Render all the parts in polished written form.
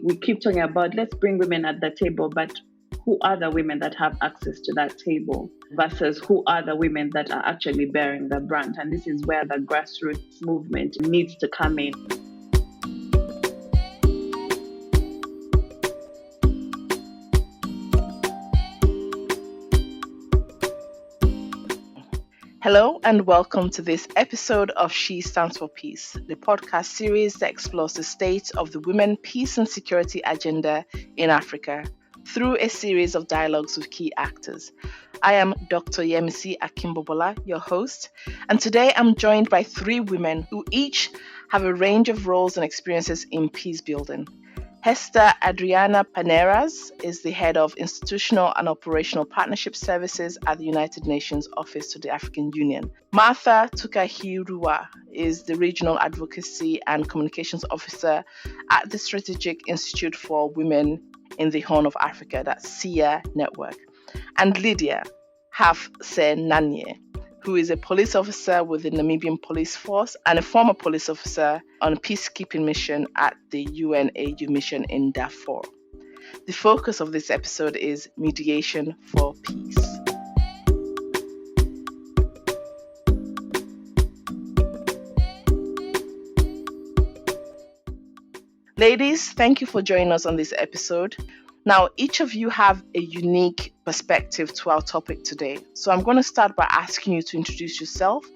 we keep talking about let's bring women at the table, but who are the women that have access to that table versus who are the women that are actually bearing the brunt? And this is where the grassroots movement needs to come in. Hello and welcome to this episode of She Stands for Peace, the podcast series that explores the state of the women, peace and security agenda in Africa through a series of dialogues with key actors. I am Dr Yemisi Akinbobola, your host, and today I'm joined by three women who each have a range of roles and experiences in peace building. Hester Adriana Paneras is the head of Institutional and Operational Partnership Services at the United Nations Office to the African Union. Martha Tukahirwa is the Regional Advocacy and Communications Officer at the Strategic Institute for Women in the Horn of Africa, that's SIHA Network. And Lydia Hafyenanye, who is a police officer with the Namibian police force and a former police officer on a peacekeeping mission at the UNOAU mission in Darfur. The focus of this episode is mediation for peace. Ladies, thank you for joining us on this episode. Now, each of you have a unique perspective to our topic today. So I'm going to start by asking you to introduce yourself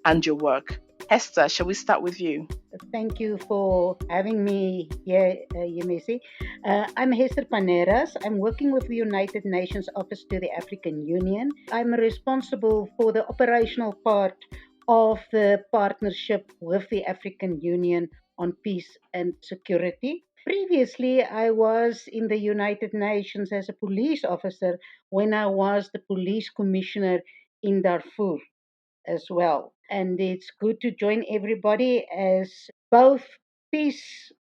and your work. Hester, shall we start with you? Thank you for having me here, Yemisi. I'm Hester Paneras. I'm working with the United Nations Office to the African Union. I'm responsible for the operational part of the partnership with the African Union on peace and security. Previously, I was in the United Nations as a police officer when I was the police commissioner in Darfur as well. And it's good to join everybody as both peace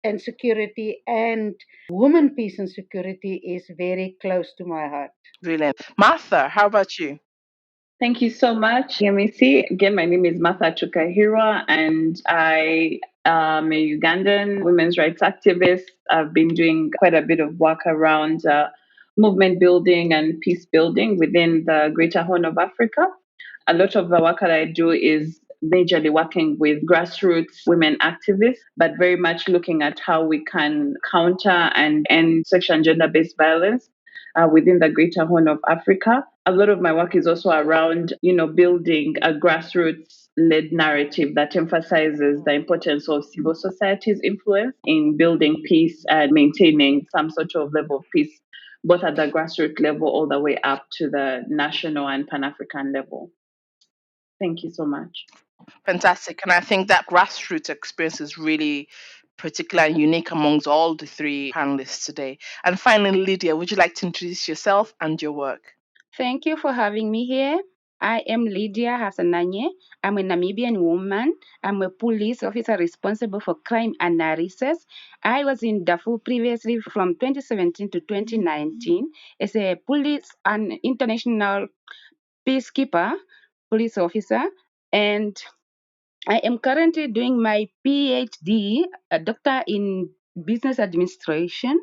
and security and women peace and security is very close to my heart. Brilliant. Martha, how about you? Thank you so much, Yemisi. Again, my name is Martha Tukahirwa, and I am a Ugandan women's rights activist. I've been doing quite a bit of work around movement building and peace building within the Greater Horn of Africa. A lot of the work that I do is majorly working with grassroots women activists, but very much looking at how we can counter and end sexual and gender-based violence within the Greater Horn of Africa. A lot of my work is also around, building a grassroots-led narrative that emphasizes the importance of civil society's influence in building peace and maintaining some sort of level of peace, both at the grassroots level all the way up to the national and Pan-African level. Thank you so much. Fantastic. And I think that grassroots experience is really particular and unique amongst all the three panelists today. And finally, Lydia, would you like to introduce yourself and your work? Thank you for having me here. I am Lydia Hafyenanye. I'm a Namibian woman. I'm a police officer responsible for crime analysis. I was in Darfur previously from 2017 to 2019 as a police and international peacekeeper police officer. And I am currently doing my PhD, a doctor in business administration.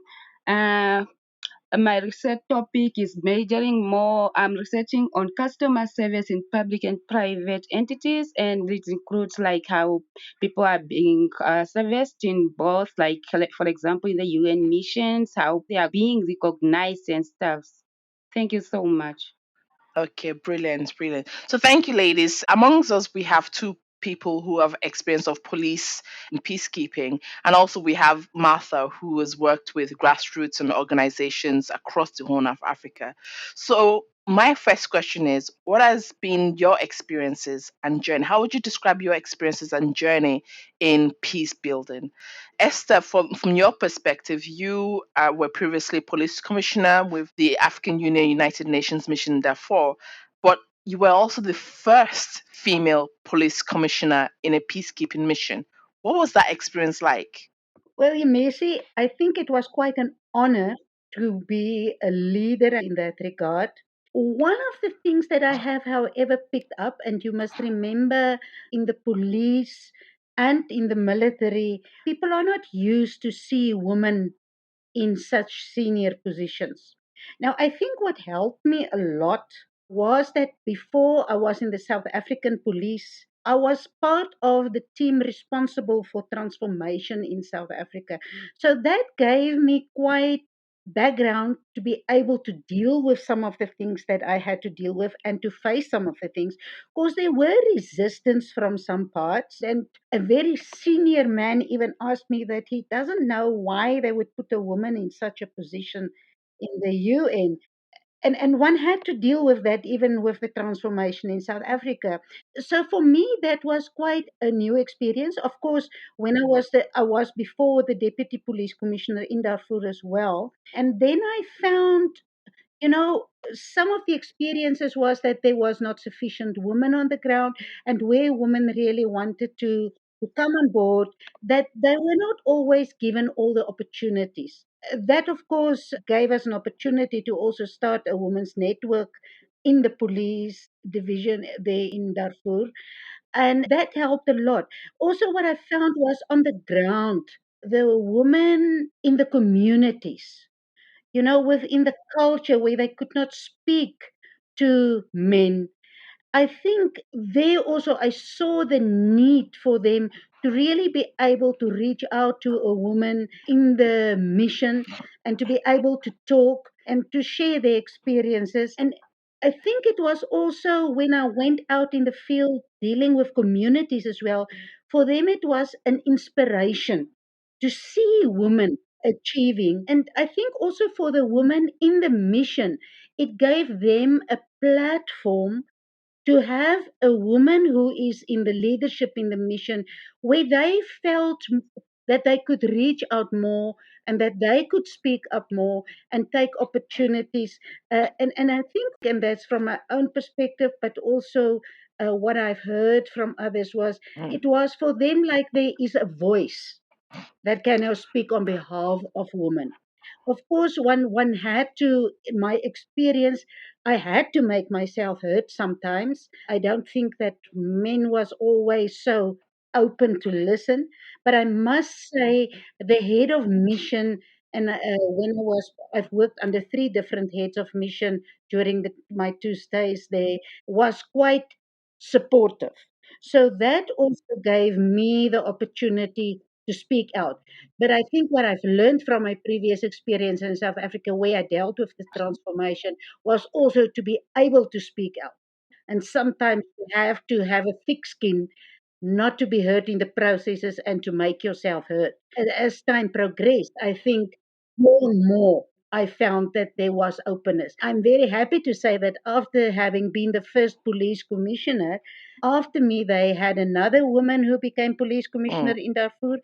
My research topic is I'm researching on customer service in public and private entities, and it includes like how people are being serviced in both, like for example, in the UN missions, how they are being recognized and stuff. Thank you so much. Okay, brilliant. So thank you, ladies. Amongst us, we have two people who have experience of police and peacekeeping, and also we have Martha, who has worked with grassroots and organizations across the Horn of Africa. So my first question is, what has been your experiences and journey? How would you describe your experiences and journey in peace building? Esther, from your perspective, you were previously police commissioner with the African Union United Nations mission in Darfur, but you were also the first female police commissioner in a peacekeeping mission. What was that experience like? Well, Yemisi, I think it was quite an honor to be a leader in that regard. One of the things that I have, however, picked up, and you must remember in the police and in the military, people are not used to see women in such senior positions. Now, I think what helped me a lot was that before I was in the South African police, I was part of the team responsible for transformation in South Africa. So that gave me quite background to be able to deal with some of the things that I had to deal with and to face some of the things, because there were resistance from some parts. And a very senior man even asked me that he doesn't know why they would put a woman in such a position in the UN. And one had to deal with that even with the transformation in South Africa. So for me that was quite a new experience. Of course, when I was before the deputy police commissioner in Darfur as well, and then I found, you know, some of the experiences was that there was not sufficient women on the ground, and where women really wanted to come on board, that they were not always given all the opportunities. That, of course, gave us an opportunity to also start a women's network in the police division there in Darfur, and that helped a lot. Also, what I found was on the ground, the women in the communities, within the culture where they could not speak to men. I think there also I saw the need for them to really be able to reach out to a woman in the mission and to be able to talk and to share their experiences. And I think it was also when I went out in the field dealing with communities as well, for them it was an inspiration to see women achieving. And I think also for the women in the mission, it gave them a platform to have a woman who is in the leadership in the mission, where they felt that they could reach out more and that they could speak up more and take opportunities. And I think, and that's from my own perspective, but also what I've heard from others, was it was for them like there is a voice that can now speak on behalf of women. Of course, one had to, in my experience, I had to make myself heard sometimes. I don't think that men was always so open to listen, but I must say the head of mission, and when I've worked under three different heads of mission during my two stays there, was quite supportive. So that also gave me the opportunity to speak out. But I think what I've learned from my previous experience in South Africa, where I dealt with the transformation, was also to be able to speak out. And sometimes you have to have a thick skin not to be hurt in the processes and to make yourself hurt. And as time progressed, I think more and more I found that there was openness. I'm very happy to say that after having been the first police commissioner, after me, they had another woman who became police commissioner in Darfur.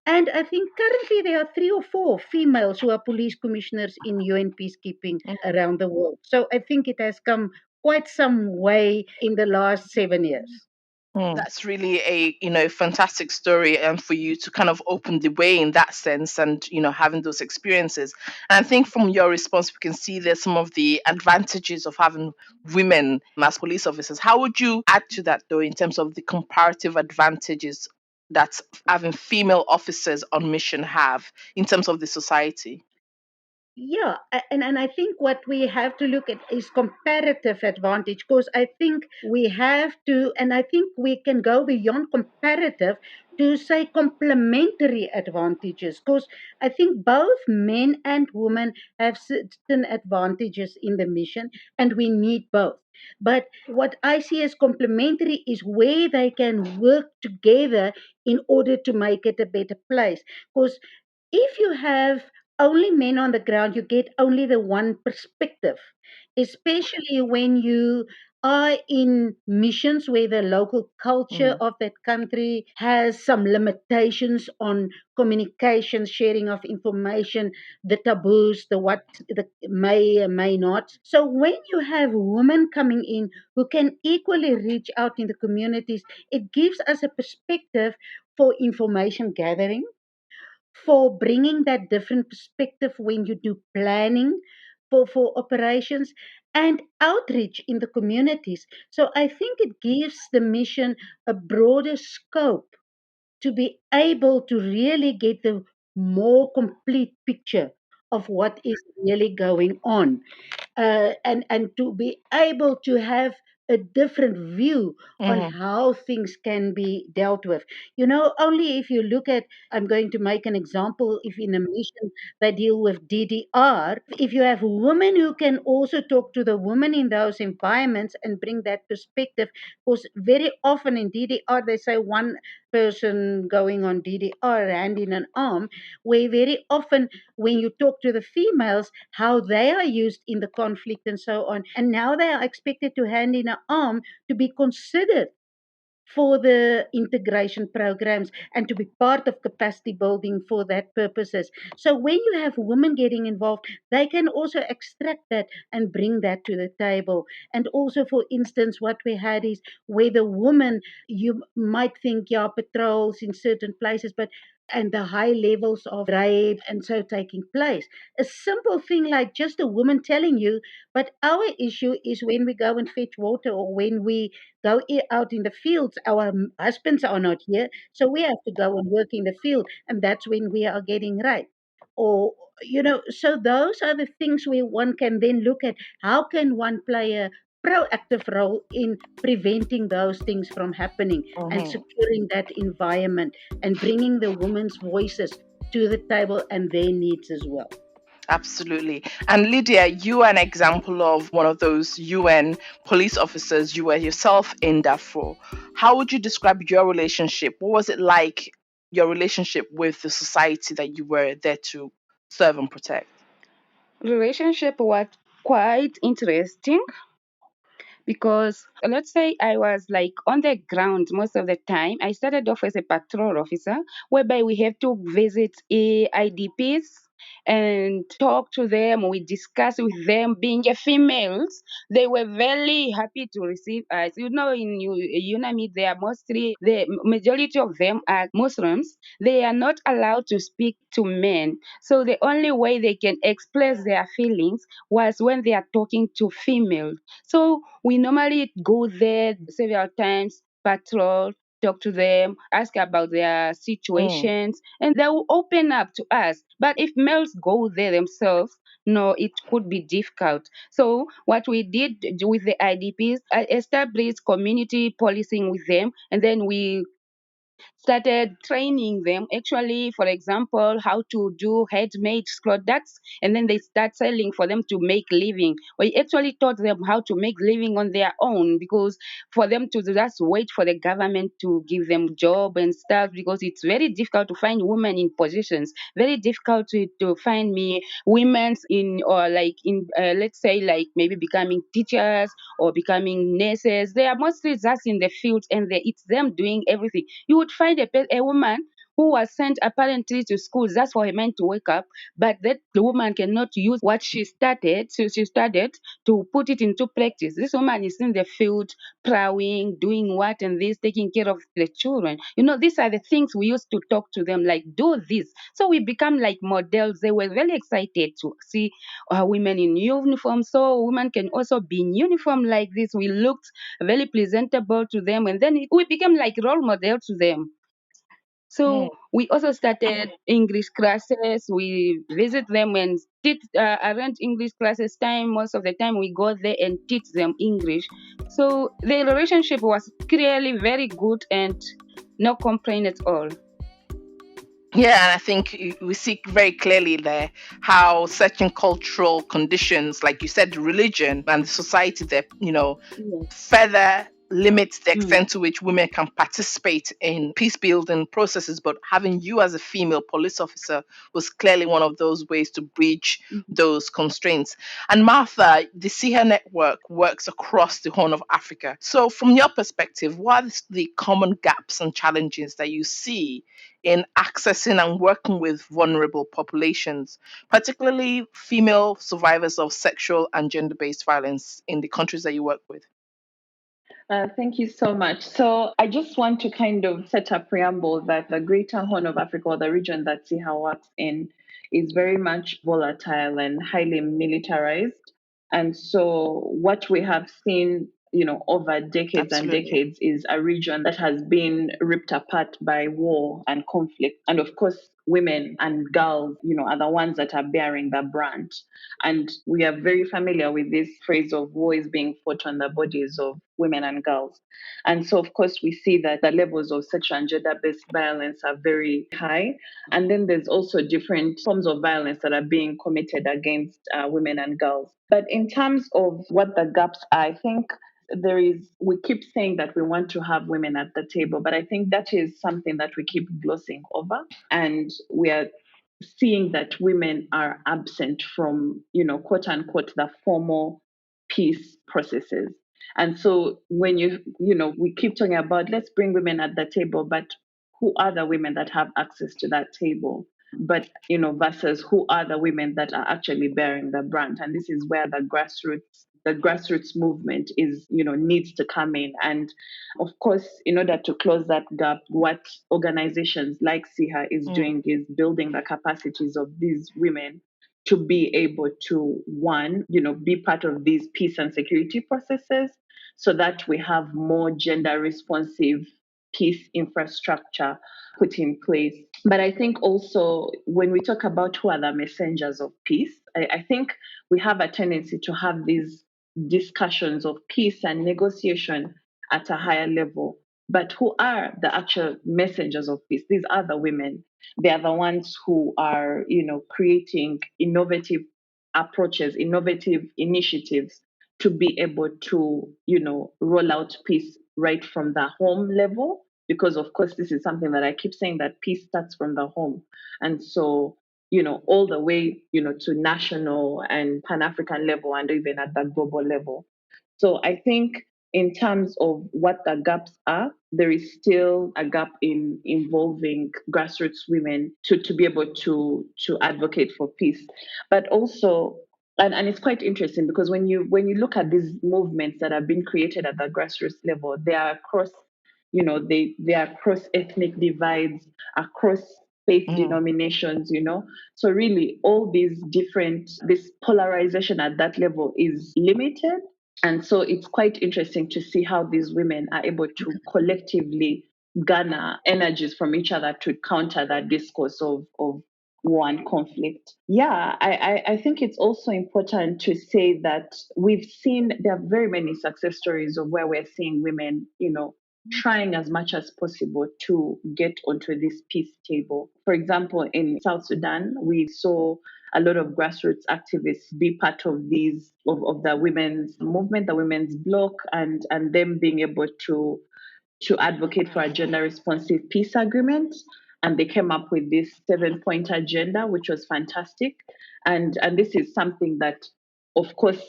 And I think currently there are three or four females who are police commissioners in UN peacekeeping around the world. So I think it has come quite some way in the last 7 years. That's really a fantastic story, and for you to kind of open the way in that sense, and having those experiences. And I think from your response, we can see there's some of the advantages of having women as police officers. How would you add to that, though, in terms of the comparative advantages that having female officers on mission have in terms of the society? Yeah, and I think what we have to look at is comparative advantage, because I think we have to, and I think we can go beyond comparative to say complementary advantages, because I think both men and women have certain advantages in the mission, and we need both. But what I see as complementary is where they can work together in order to make it a better place. Because if you have only men on the ground, you get only the one perspective, especially when you are in missions where the local culture of that country has some limitations on communication, sharing of information, the taboos, the what the may not. So when you have women coming in who can equally reach out in the communities, it gives us a perspective for information gathering, for bringing that different perspective when you do planning for operations and outreach in the communities. So I think it gives the mission a broader scope to be able to really get the more complete picture of what is really going on, and to be able to have a different view on how things can be dealt with. Only if you look at, I'm going to make an example, if in a mission they deal with DDR, if you have women who can also talk to the women in those environments and bring that perspective, because very often in DDR they say one person going on DDR hand in an arm, where very often when you talk to the females, how they are used in the conflict and so on, and now they are expected to hand in an arm to be considered for the integration programs and to be part of capacity building for that purposes. So when you have women getting involved, they can also extract that and bring that to the table. And also, for instance, what we had is where the woman, you might think, yeah, patrols in certain places, but and the high levels of rape and so taking place. A simple thing like just a woman telling you, but our issue is when we go and fetch water or when we go out in the fields, our husbands are not here, so we have to go and work in the field, and that's when we are getting raped. Or, so those are the things where one can then look at how can one play a proactive role in preventing those things from happening and securing that environment and bringing the women's voices to the table and their needs as well. Absolutely. And Lydia, you are an example of one of those UN police officers. You were yourself in Darfur. How would you describe your relationship? What was it like, your relationship with the society that you were there to serve and protect? Relationship was quite interesting because let's say I was like on the ground most of the time. I started off as a patrol officer, whereby we have to visit IDPs and talk to them. We discuss with them. Being a females, they were very happy to receive us. In UNAMI, they are mostly, the majority of them are Muslims. They are not allowed to speak to men. So the only way they can express their feelings was when they are talking to females. So we normally go there several times, patrol, talk to them, ask about their situations, and they will open up to us. But if males go there themselves, no, it could be difficult. So what we did with the IDPs, I established community policing with them, and then we started training them actually, for example, how to do handmade products, and then they start selling for them to make living. We actually taught them how to make living on their own, because for them to just wait for the government to give them job and stuff, because it's very difficult to find women in positions, very difficult to find me women's in, or like in let's say like maybe becoming teachers or becoming nurses. They are mostly just in the fields, and it's them doing everything. You would find a woman who was sent apparently to school just for a man to wake up, but that the woman cannot use what she started, so she started to put it into practice. This woman is in the field, plowing, doing what and this, taking care of the children. These are the things we used to talk to them, like, do this. So we become like models. They were very excited to see women in uniform. So women can also be in uniform like this. We looked very presentable to them, and then we became like role model to them. So we also started English classes. We visit them and arrange English classes time. Most of the time we go there and teach them English. So the relationship was clearly very good and no complaint at all. Yeah, and I think we see very clearly there how certain cultural conditions, like you said, religion and the society there, further limits the extent to which women can participate in peace building processes. But having you as a female police officer was clearly one of those ways to bridge those constraints. And Martha, the SIHA Network works across the Horn of Africa. So from your perspective, what are the common gaps and challenges that you see in accessing and working with vulnerable populations, particularly female survivors of sexual and gender-based violence in the countries that you work with? Thank you so much. So I just want to kind of set a preamble that the Greater Horn of Africa, or the region that SIHA works in, is very much volatile and highly militarized. And so what we have seen, over decades and decades, is a region that has been ripped apart by war and conflict. And of course, women and girls, are the ones that are bearing the brunt. And we are very familiar with this phrase of war is being fought on the bodies of women and girls. And so, of course, we see that the levels of sexual and gender-based violence are very high. And then there's also different forms of violence that are being committed against women and girls. But in terms of what the gaps are, I think we keep saying that we want to have women at the table, but I think that is something that we keep glossing over. And we are seeing that women are absent from, quote unquote, the formal peace processes. And so when we keep talking about let's bring women at the table, but who are the women that have access to that table? But, versus who are the women that are actually bearing the brunt? And this is where the grassroots movement needs to come in. And of course, in order to close that gap, what organizations like SIHA is doing is building the capacities of these women to be able to, one, be part of these peace and security processes so that we have more gender responsive peace infrastructure put in place. But I think also when we talk about who are the messengers of peace, I think we have a tendency to have these discussions of peace and negotiation at a higher level. But who are the actual messengers of peace? These are the women. They are the ones who are, creating innovative approaches, innovative initiatives to be able to, roll out peace right from the home level. Because of course, this is something that I keep saying that peace starts from the home. And so, all the way, to national and Pan-African level and even at the global level. So I think in terms of what the gaps are, there is still a gap in involving grassroots women to be able to advocate for peace. But also, and it's quite interesting because when you look at these movements that have been created at the grassroots level, they are across, they are across ethnic divides, across faith denominations, So really all this polarization at that level is limited. And so it's quite interesting to see how these women are able to collectively garner energies from each other to counter that discourse of war and conflict. Yeah, I think it's also important to say that there are very many success stories of where we're seeing women, trying as much as possible to get onto this peace table. For example, in South Sudan, we saw a lot of grassroots activists be part of the women's movement, the women's bloc, and them being able to advocate for a gender responsive peace agreement. And they came up with this 7-point agenda, which was fantastic. And this is something that, of course,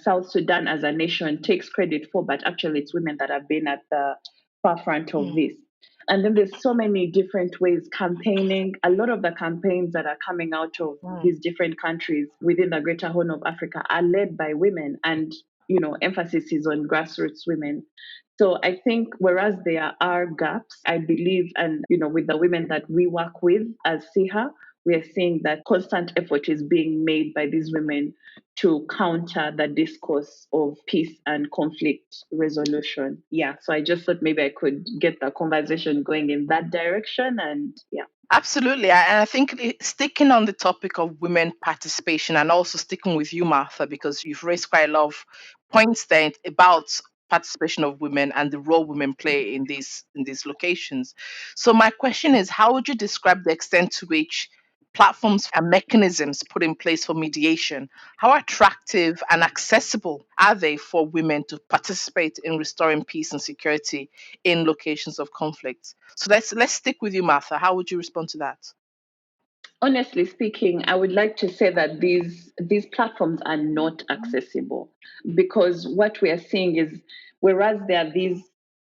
South Sudan as a nation takes credit for, but actually it's women that have been at the forefront of this. And then there's so many different ways campaigning. A lot of the campaigns that are coming out of these different countries within the Greater Horn of Africa are led by women, and emphasis is on grassroots women. So I think whereas there are gaps, I believe, and with the women that we work with as SIHA, we are seeing that constant effort is being made by these women to counter the discourse of peace and conflict resolution. Yeah, so I just thought maybe I could get the conversation going in that direction, and yeah. Absolutely. And I think sticking on the topic of women participation and also sticking with you, Martha, because you've raised quite a lot of points there about participation of women and the role women play in these locations. So my question is, how would you describe the extent to which platforms and mechanisms put in place for mediation, how attractive and accessible are they for women to participate in restoring peace and security in locations of conflict? So let's stick with you, Martha. How would you respond to that? Honestly speaking, I would like to say that these platforms are not accessible, because what we are seeing is, whereas there are these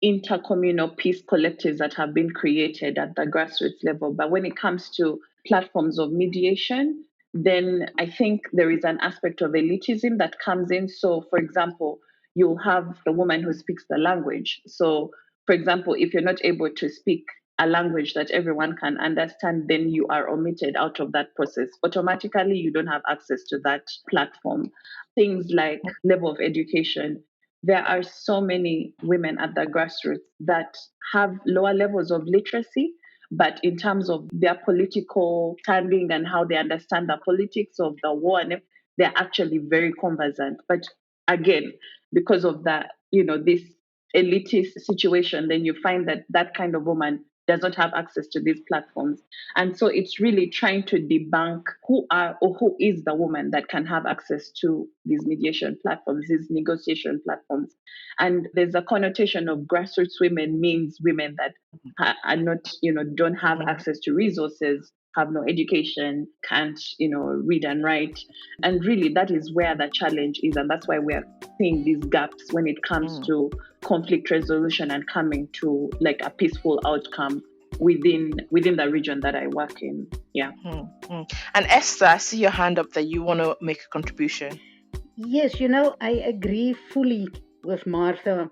intercommunal peace collectives that have been created at the grassroots level, but when it comes to platforms of mediation, then I think there is an aspect of elitism that comes in. So, for example, you'll have the woman who speaks the language. So, for example, if you're not able to speak a language that everyone can understand, then you are omitted out of that process. Automatically, you don't have access to that platform. Things like level of education. There are so many women at the grassroots that have lower levels of literacy, but in terms of their political standing and how they understand the politics of the war, and they're actually very conversant. But again, because of that, this elitist situation, then you find that that kind of woman does not have access to these platforms. And so it's really trying to debunk who is the woman that can have access to these mediation platforms, these negotiation platforms. And there's a connotation of grassroots women means women that are not, don't have access to resources, have no education, can't, read and write. And really, that is where the challenge is. And that's why we're seeing these gaps when it comes to conflict resolution and coming to like a peaceful outcome within the region that I work in. Yeah. And Esther, I see your hand up that you want to make a contribution. Yes, I agree fully with Martha,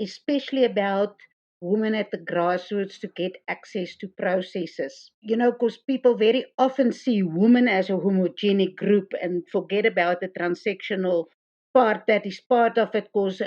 especially about women at the grassroots to get access to processes. Because people very often see women as a homogenic group and forget about the transactional part that is part of it, because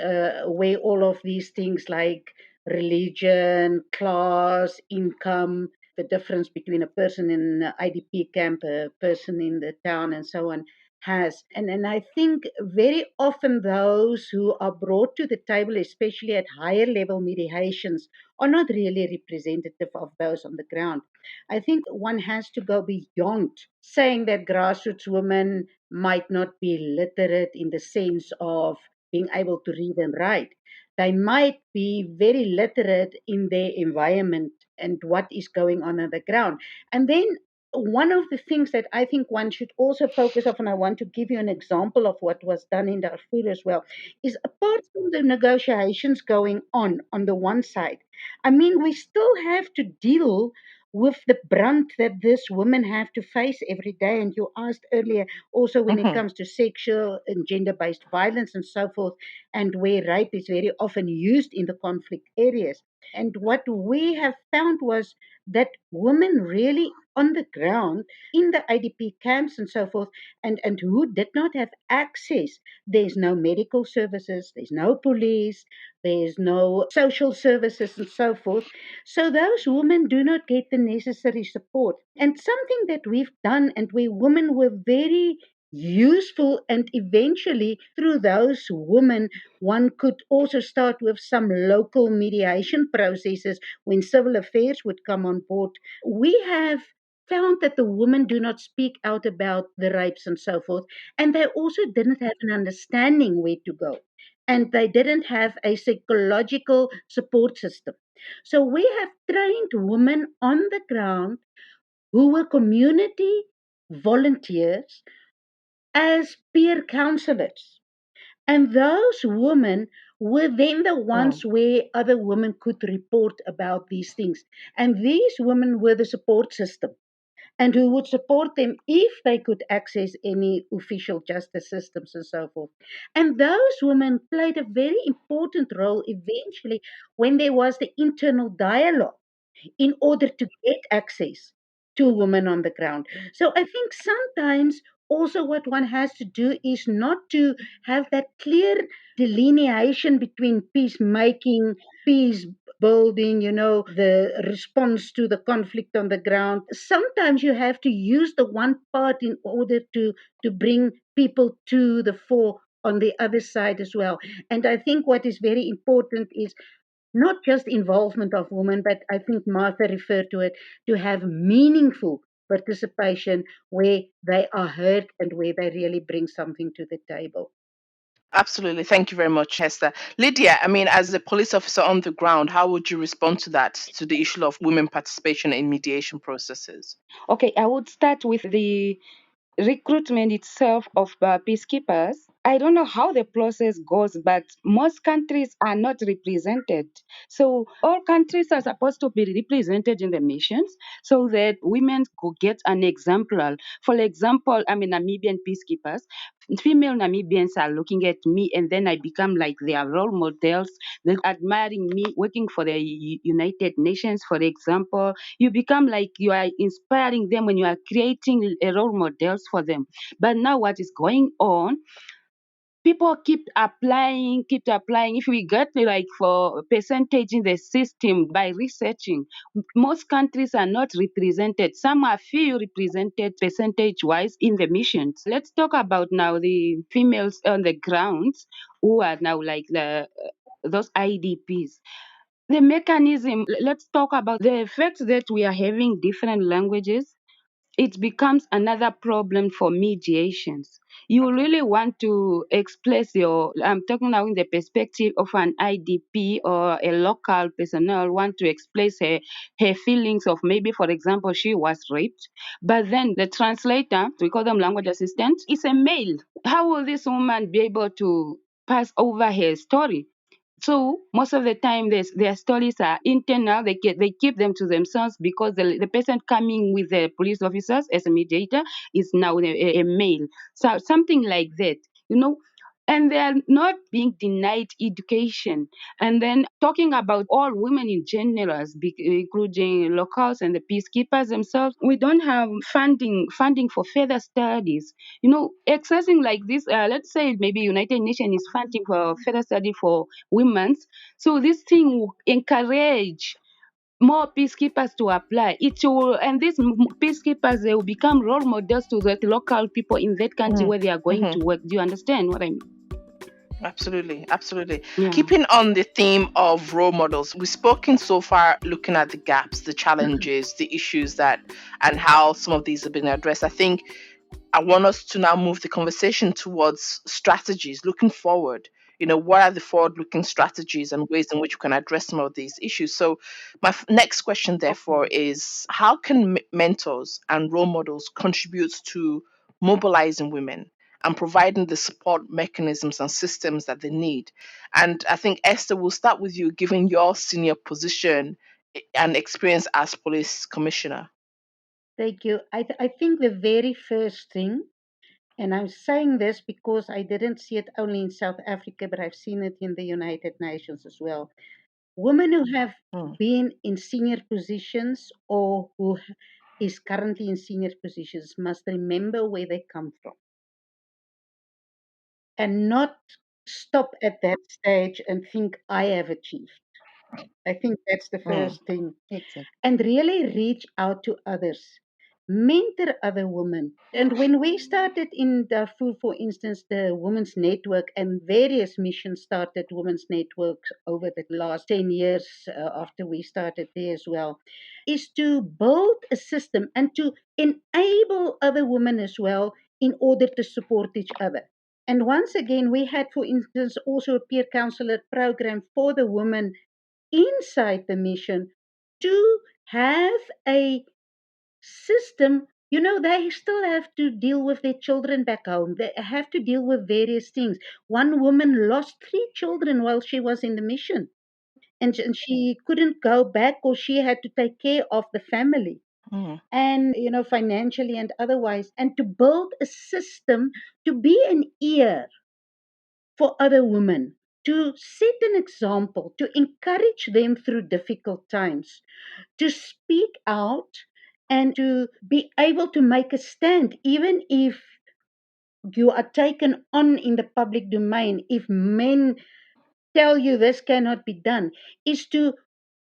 where all of these things like religion, class, income, the difference between a person in an IDP camp, a person in the town, and so on, has. And I think very often those who are brought to the table, especially at higher level mediations, are not really representative of those on the ground. I think one has to go beyond saying that grassroots women might not be literate in the sense of being able to read and write. They might be very literate in their environment and what is going on the ground. And then one of the things that I think one should also focus on, and I want to give you an example of what was done in Darfur as well, is apart from the negotiations going on the one side, I mean, we still have to deal with the brunt that these women have to face every day. And you asked earlier also when it comes to sexual and gender-based violence and so forth, and where rape is very often used in the conflict areas. And what we have found was that women really on the ground in the IDP camps and so forth, and who did not have access. There's no medical services, there's no police, there's no social services and so forth. So those women do not get the necessary support. And something that we've done, and where women were very useful, and eventually through those women one could also start with some local mediation processes when civil affairs would come on board. We have found that the women do not speak out about the rapes and so forth, and they also didn't have an understanding where to go, and they didn't have a psychological support system. So we have trained women on the ground who were community volunteers as peer counselors. And those women were then the ones where other women could report about these things. And these women were the support system, and who would support them if they could access any official justice systems and so forth. And those women played a very important role eventually when there was the internal dialogue in order to get access to women on the ground. So I think sometimes also what one has to do is not to have that clear delineation between peacemaking, peace building, the response to the conflict on the ground. Sometimes you have to use the one part in order to bring people to the fore on the other side as well. And I think what is very important is not just involvement of women, but I think Martha referred to it, to have meaningful participation where they are heard and where they really bring something to the table. Absolutely. Thank you very much, Hester. Lydia, I mean, as a police officer on the ground, how would you respond to that, to the issue of women participation in mediation processes? Okay, I would start with the recruitment itself of peacekeepers. I don't know how the process goes, but most countries are not represented. So all countries are supposed to be represented in the missions so that women could get an example. For example, I'm a Namibian peacekeepers. Female Namibians are looking at me, and then I become like their role models. They're admiring me, working for the United Nations, for example. You become like you are inspiring them when you are creating a role models for them. But now what is going on? people keep applying. If we get like for percentage in the system by researching, most countries are not represented. Some are few represented percentage wise in the missions. Let's talk about now the females on the ground who are now like those IDPs. The mechanism, let's talk about the effect that we are having different languages. It becomes another problem for mediations. You really want to express I'm talking now in the perspective of an IDP or a local personnel, want to express her feelings of maybe, for example, she was raped, but then the translator, we call them language assistants, is a male. How will this woman be able to pass over her story? So most of the time, their stories are internal. They keep them to themselves because the person coming with the police officers as a mediator is now a male. So something like that, you know. And they are not being denied education. And then talking about all women in general, including locals and the peacekeepers themselves, we don't have funding for further studies. Accessing like this, let's say maybe United Nations is funding for further study for women. So this thing will encourage more peacekeepers to apply. And these peacekeepers, they will become role models to the local people in that country where they are going to work. Do you understand what I mean? Absolutely, absolutely. Yeah. Keeping on the theme of role models, we've spoken so far looking at the gaps, the challenges, the issues and how some of these have been addressed. I think I want us to now move the conversation towards strategies looking forward. What are the forward-looking strategies and ways in which we can address some of these issues? So, my next question, therefore, is how can mentors and role models contribute to mobilizing women and providing the support mechanisms and systems that they need? And I think, Esther, we'll start with you, given your senior position and experience as police commissioner. Thank you. I think the very first thing, and I'm saying this because I didn't see it only in South Africa, but I've seen it in the United Nations as well. Women who have been in senior positions or who is currently in senior positions must remember where they come from and not stop at that stage and think I have achieved. I think that's the first thing. Exactly. And really reach out to others, mentor other women. And when we started in Darfur, for instance, the Women's Network and various missions started women's networks over the last 10 years after we started there as well, is to build a system and to enable other women as well in order to support each other. And once again, we had, for instance, also a peer counselor program for the women inside the mission to have a system. They still have to deal with their children back home. They have to deal with various things. One woman lost 3 children while she was in the mission, and she couldn't go back, or she had to take care of the family and financially and otherwise, and to build a system to be an ear for other women, to set an example, to encourage them through difficult times, to speak out and to be able to make a stand, even if you are taken on in the public domain, if men tell you this cannot be done, is to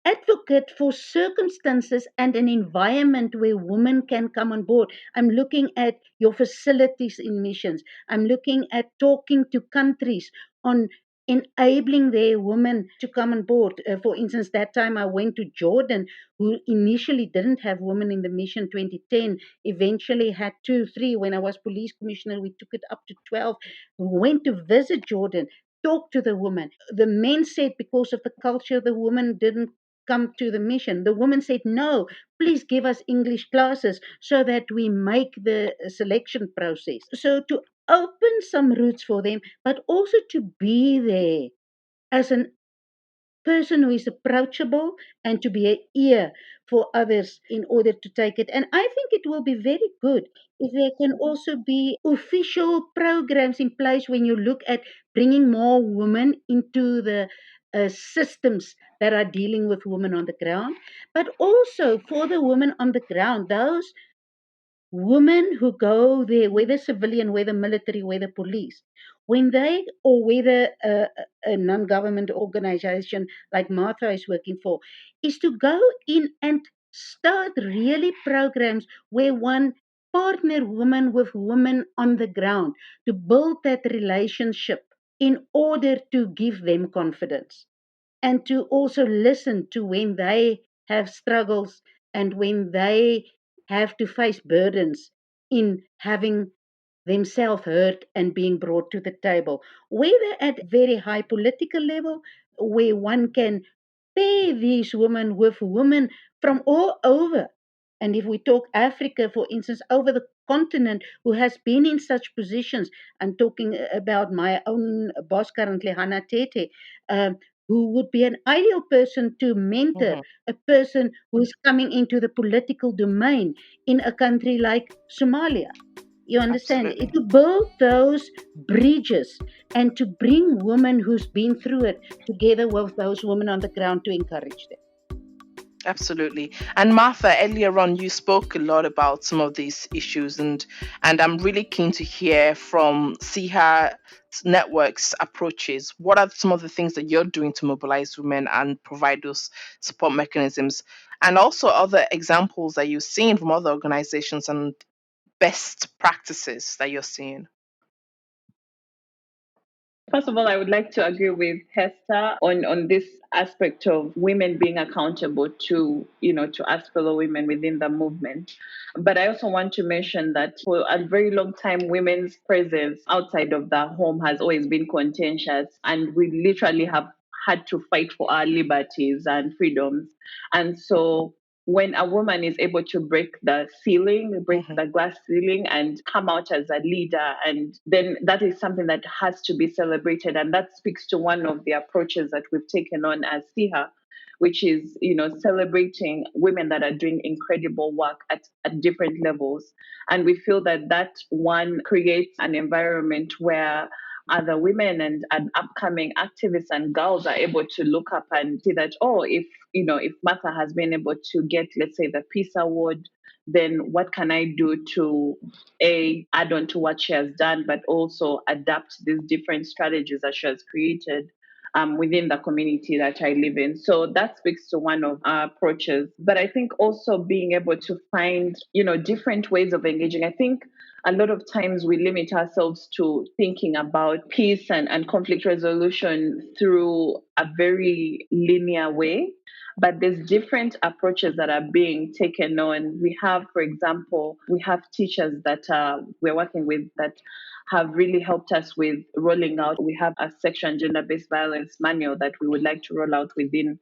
advocate for circumstances and an environment where women can come on board. I'm looking at your facilities in missions. I'm looking at talking to countries on enabling their women to come on board. For instance, that time I went to Jordan, who initially didn't have women in the mission. 2010 eventually had 2 3. When I was police commissioner, we took it up to 12. We went to visit Jordan, talk to the woman. The men said because of the culture, the woman didn't come to the mission. The woman said, no, please give us English classes so that we make the selection process. So to open some routes for them, but also to be there as a person who is approachable and to be an ear for others in order to take it. And I think it will be very good if there can also be official programs in place when you look at bringing more women into the systems that are dealing with women on the ground, but also for the women on the ground, those women who go there, whether civilian, whether military, whether police, when they, or whether a non-government organization like Martha is working for, is to go in and start really programs where one partner woman with women on the ground to build that relationship in order to give them confidence and to also listen to when they have struggles and when they have to face burdens in having themselves heard and being brought to the table, whether at very high political level, where one can pair these women with women from all over. And if we talk Africa, for instance, over the continent, who has been in such positions, I'm talking about my own boss currently, Hannah Tete, who would be an ideal person to mentor a person who's coming into the political domain in a country like Somalia. You understand? Absolutely. To build those bridges and to bring women who's been through it together with those women on the ground to encourage them. Absolutely. And Martha, earlier on, you spoke a lot about some of these issues, and I'm really keen to hear from SIHA Network's approaches. What are some of the things that you're doing to mobilize women and provide those support mechanisms? And also other examples that you're seeing from other organizations and best practices that you're seeing. First of all, I would like to agree with Hester on this aspect of women being accountable to us fellow women within the movement. But I also want to mention that for a very long time, women's presence outside of the home has always been contentious, and we literally have had to fight for our liberties and freedoms. And so when a woman is able to break the ceiling, break the glass ceiling, and come out as a leader, and then that is something that has to be celebrated. And that speaks to one of the approaches that we've taken on as SIHA, which is, celebrating women that are doing incredible work at different levels. And we feel that that one creates an environment where other women and upcoming activists and girls are able to look up and see that, oh, if Martha has been able to get, let's say, the Peace Award, then what can I do to add on to what she has done, but also adapt these different strategies that she has created within the community that I live in. So that speaks to one of our approaches. But I think also being able to find, different ways of engaging. I think a lot of times we limit ourselves to thinking about peace and conflict resolution through a very linear way. But there's different approaches that are being taken on. We have, for example, we have teachers that we're working with that have really helped us with rolling out. We have a sexual and gender-based violence manual that we would like to roll out within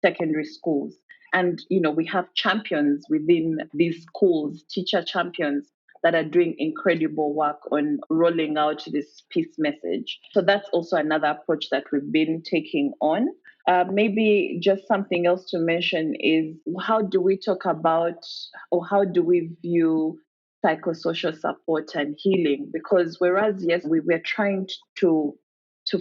secondary schools. And, we have champions within these schools, teacher champions that are doing incredible work on rolling out this peace message. So that's also another approach that we've been taking on. Maybe just something else to mention is, how do we talk about, or how do we view psychosocial support and healing? Because whereas, yes, we're trying to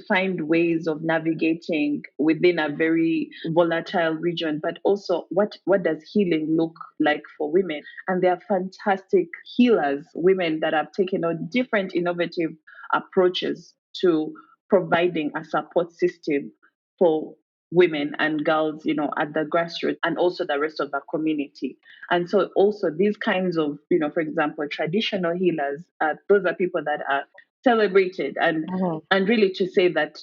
find ways of navigating within a very volatile region, but also what does healing look like for women? And there are fantastic healers, women that have taken on different innovative approaches to providing a support system for women and girls, at the grassroots, and also the rest of the community. And so also these kinds of, for example, traditional healers, those are people that are celebrated and really to say that,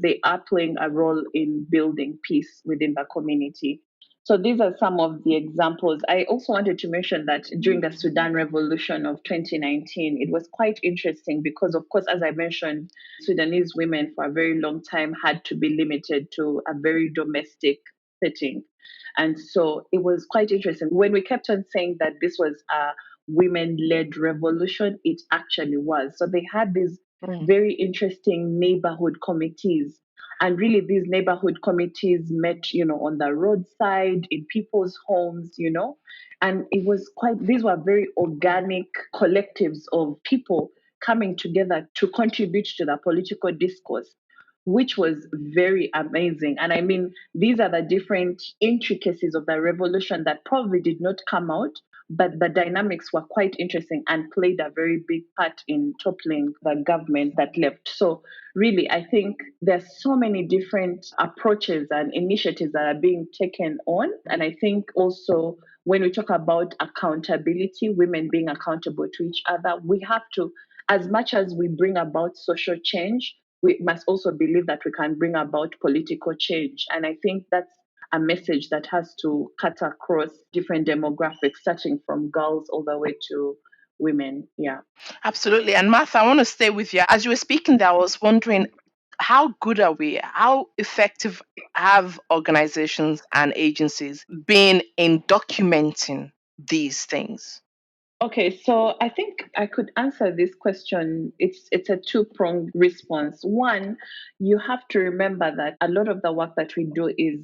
they are playing a role in building peace within the community. So these are some of the examples. I also wanted to mention that during the Sudan Revolution of 2019, it was quite interesting because, of course, as I mentioned, Sudanese women for a very long time had to be limited to a very domestic setting. And so it was quite interesting. When we kept on saying that this was a women-led revolution, it actually was. So they had these very interesting neighborhood committees. And really, these neighborhood committees met, on the roadside, in people's homes, and it was these were very organic collectives of people coming together to contribute to the political discourse, which was very amazing. And I mean, these are the different intricacies of the revolution that probably did not come out but the dynamics were quite interesting and played a very big part in toppling the government that left. So really, I think there's so many different approaches and initiatives that are being taken on. And I think also when we talk about accountability, women being accountable to each other, we have to, as much as we bring about social change, we must also believe that we can bring about political change. And I think that's a message that has to cut across different demographics, starting from girls all the way to women. Yeah. Absolutely. And Martha, I want to stay with you. As you were speaking there, I was wondering, how good are we? How effective have organizations and agencies been in documenting these things? Okay, so I think I could answer this question. It's a two-pronged response. One, you have to remember that a lot of the work that we do is,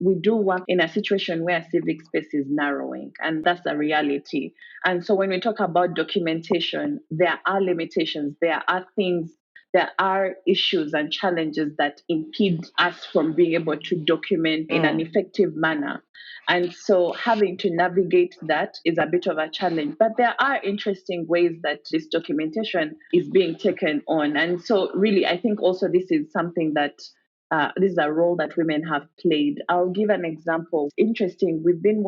we do work in a situation where civic space is narrowing, and that's the reality. And so when we talk about documentation, there are limitations, there are things, there are issues and challenges that impede us from being able to document in an effective manner. And so having to navigate that is a bit of a challenge. But there are interesting ways that this documentation is being taken on. And so, really, I think also this is something that this is a role that women have played. I'll give an example. Interesting. We've been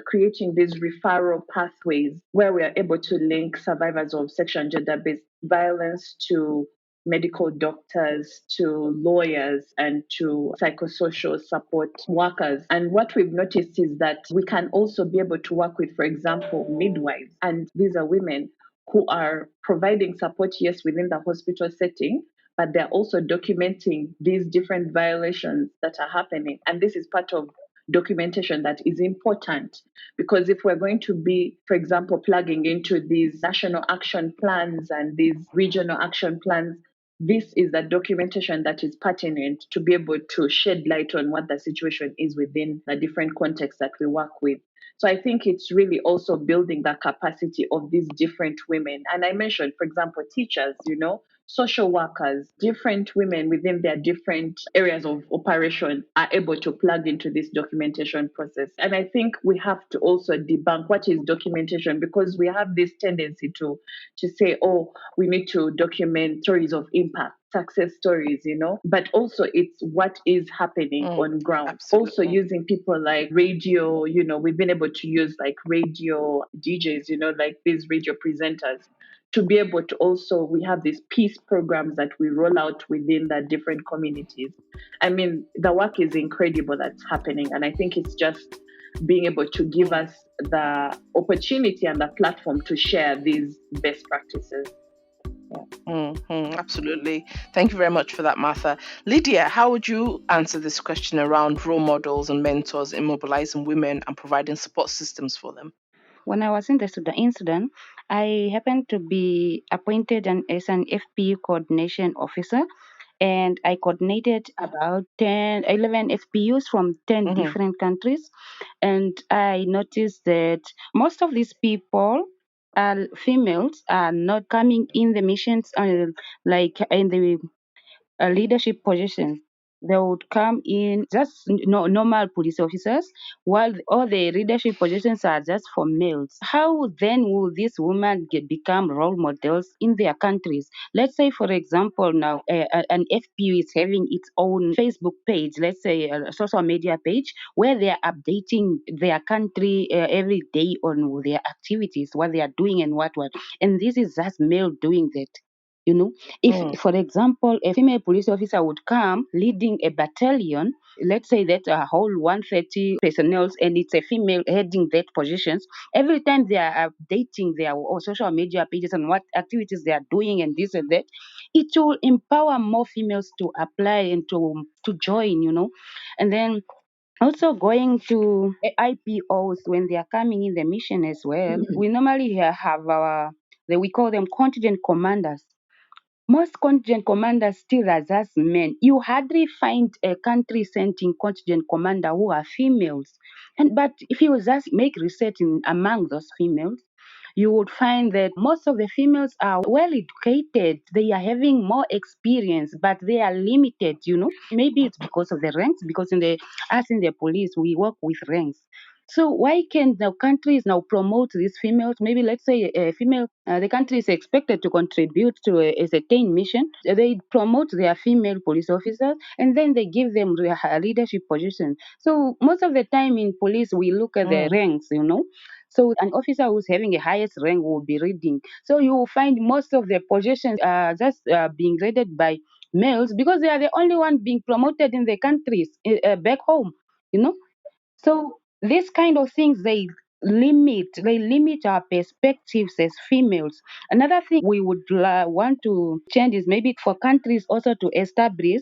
creating these referral pathways where we are able to link survivors of sexual and gender based violence to medical doctors, to lawyers, and to psychosocial support workers. And what we've noticed is that we can also be able to work with, for example, midwives. And these are women who are providing support, yes, within the hospital setting, but they're also documenting these different violations that are happening. And this is part of documentation that is important, because if we're going to be, for example, plugging into these national action plans and these regional action plans, this is the documentation that is pertinent to be able to shed light on what the situation is within the different contexts that we work with. So I think it's really also building the capacity of these different women. And I mentioned, for example, teachers, social workers, different women within their different areas of operation are able to plug into this documentation process. And I think we have to also debunk what is documentation, because we have this tendency to say, oh, we need to document stories of impact, success stories, but also it's what is happening on ground. Absolutely. Also using people like radio, we've been able to use like radio DJs, like these radio presenters, to be able to also, we have these peace programs that we roll out within the different communities. I mean, the work is incredible that's happening. And I think it's just being able to give us the opportunity and the platform to share these best practices. Absolutely. Thank you very much for that, Martha. Lydia, how would you answer this question around role models and mentors in mobilizing women and providing support systems for them? When I was in Sudan, I happened to be appointed as an FPU coordination officer, and I coordinated about 11 FPUs from 10 different countries. And I noticed that most of these people, females, are not coming in the missions like in the leadership position. They would come in just normal police officers, while all the leadership positions are just for males. How then will these women become role models in their countries? Let's say, for example, now an FPU is having its own Facebook page, let's say a social media page, where they are updating their country every day on their activities, what they are doing and what. And this is just male doing that. If, for example, a female police officer would come leading a battalion, let's say that a whole 130 personnel, and it's a female heading that positions, every time they are updating their social media pages and what activities they are doing and this and that, it will empower more females to apply and to join, And then also going to IPOs when they are coming in the mission as well, we normally have we call them contingent commanders. Most contingent commanders still are just men. You hardly find a country sending contingent commander who are females. But if you just make research among those females, you would find that most of the females are well educated. They are having more experience, but they are limited. Maybe it's because of the ranks. Because in the police, we work with ranks. So why can the countries now promote these females? Maybe let's say a female, the country is expected to contribute to a certain mission. They promote their female police officers and then they give them leadership positions. So most of the time in police, we look at the ranks, So an officer who's having the highest rank will be reading. So you will find most of the positions are just being raided by males because they are the only one being promoted in the countries back home, you know. So these kind of things they limit our perspectives as females. Another thing we would want to change is maybe for countries also to establish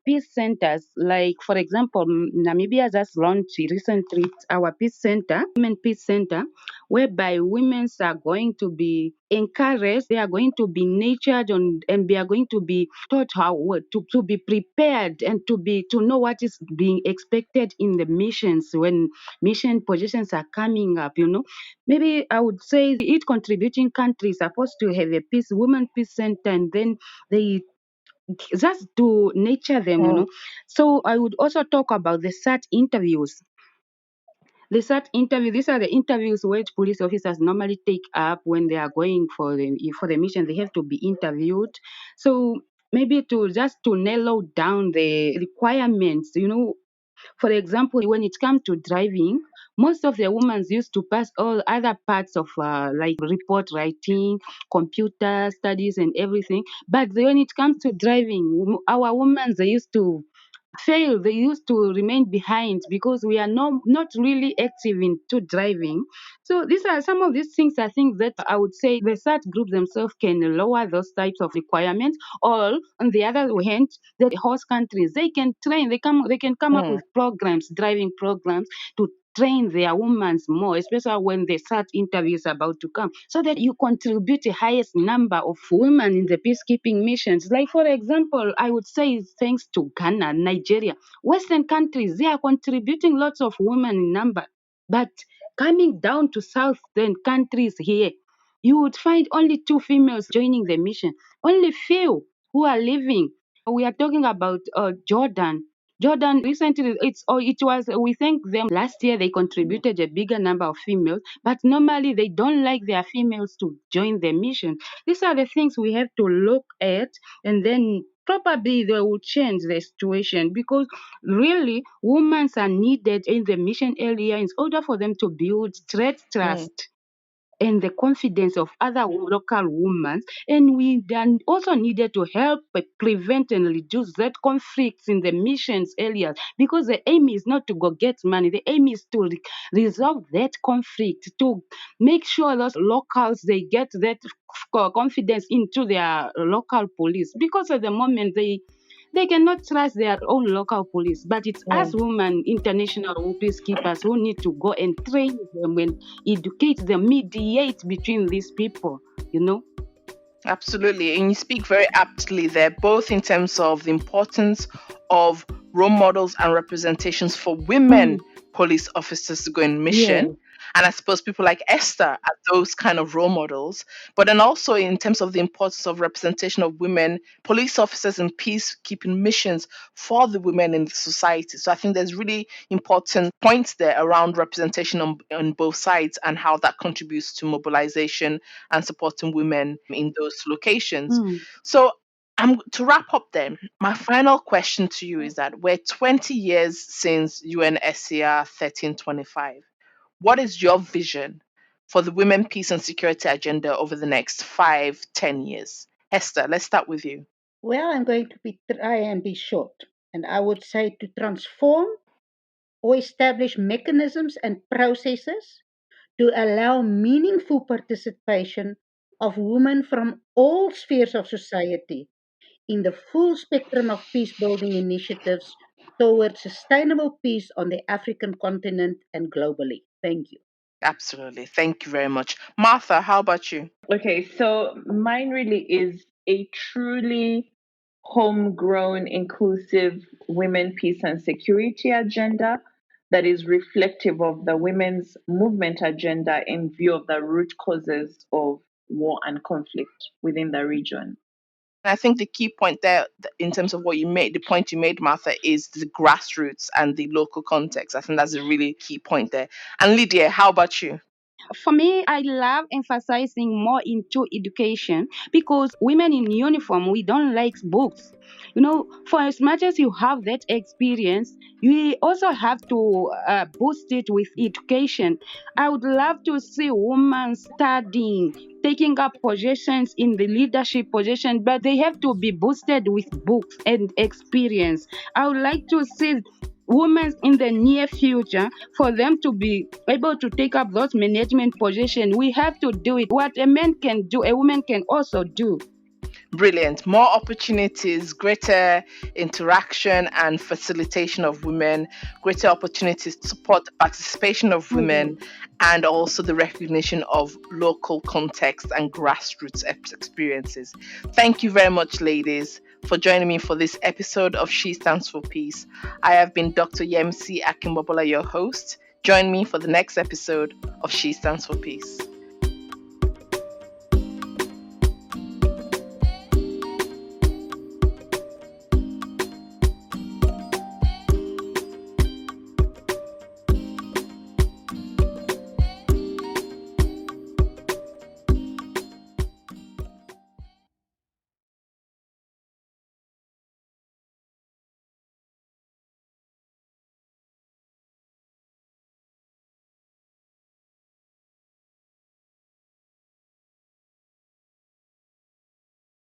peace centers. Like for example, Namibia just launched recently our peace center, women peace center, whereby women are going to be encouraged, they are going to be nurtured and they are going to be taught how to be prepared and to know what is being expected in the missions when mission positions are coming up. Maybe I would say each contributing country is supposed to have a women peace center, and then they just to nurture them. So I would also talk about the SAT interviews. The SAT interview, these are the interviews which police officers normally take up when they are going for the mission. They have to be interviewed. So maybe to narrow down the requirements, for example, when it comes to driving, most of the women used to pass all other parts of like report writing, computer studies, and everything. But when it comes to driving, our women they used to fail. They used to remain behind because we are not really active into driving. So these are some of these things I think that I would say the SAT group themselves can lower those types of requirements. Or on the other hand, the host countries they can train, they can come up with programs, driving programs to train their women more, especially when the SAT interview is about to come, so that you contribute the highest number of women in the peacekeeping missions. Like, for example, I would say thanks to Ghana, Nigeria, Western countries, they are contributing lots of women in number. But coming down to Southern countries here, you would find only 2 females joining the mission, only few who are leaving. We are talking about Jordan. Jordan recently, it was we thank them last year. They contributed a bigger number of females, but normally they don't like their females to join the mission. These are the things we have to look at, and then probably they will change the situation because really women are needed in the mission area in order for them to build trust and the confidence of other local women. And we then also needed to help prevent and reduce that conflicts in the missions areas because the aim is not to go get money. The aim is to resolve that conflict, to make sure those locals they get that confidence into their local police because at the moment they cannot trust their own local police. But it's us women, international peacekeepers, who need to go and train them and educate them, mediate between these people. Absolutely. And you speak very aptly there, both in terms of the importance of role models and representations for women police officers to go in mission. Yes. And I suppose people like Esther are those kind of role models. But then also in terms of the importance of representation of women police officers in peacekeeping missions for the women in the society. So I think there's really important points there around representation on both sides and how that contributes to mobilization and supporting women in those locations. So to wrap up then, my final question to you is that we're 20 years since UNSCR 1325. What is your vision for the women, peace and security agenda over the next 5-10 years? Hester, let's start with you. Well, I'm going to try and be short. And I would say to transform or establish mechanisms and processes to allow meaningful participation of women from all spheres of society in the full spectrum of peace building initiatives towards sustainable peace on the African continent and globally. Thank you. Absolutely. Thank you very much. Martha, how about you? Okay, so mine really is a truly homegrown, inclusive women, peace, and security agenda that is reflective of the women's movement agenda in view of the root causes of war and conflict within the region. I think the key point there, in terms of what you made, the point you made, Martha, is the grassroots and the local context. I think that's a really key point there. And Lydia, how about you? For me, I love emphasizing more into education because women in uniform, we don't like books. For as much as you have that experience, you also have to boost it with education. I would love to see women studying, taking up positions in the leadership position, but they have to be boosted with books and experience. I would like to see women in the near future, for them to be able to take up those management positions. We have to do it. What a man can do, a woman can also do. Brilliant. More opportunities, greater interaction and facilitation of women, greater opportunities to support the participation of women, and also the recognition of local context and grassroots experiences. Thank you very much, ladies, for joining me for this episode of She Stands for Peace. I have been Dr. Yemisi Akinbobola, your host. Join me for the next episode of She Stands for Peace.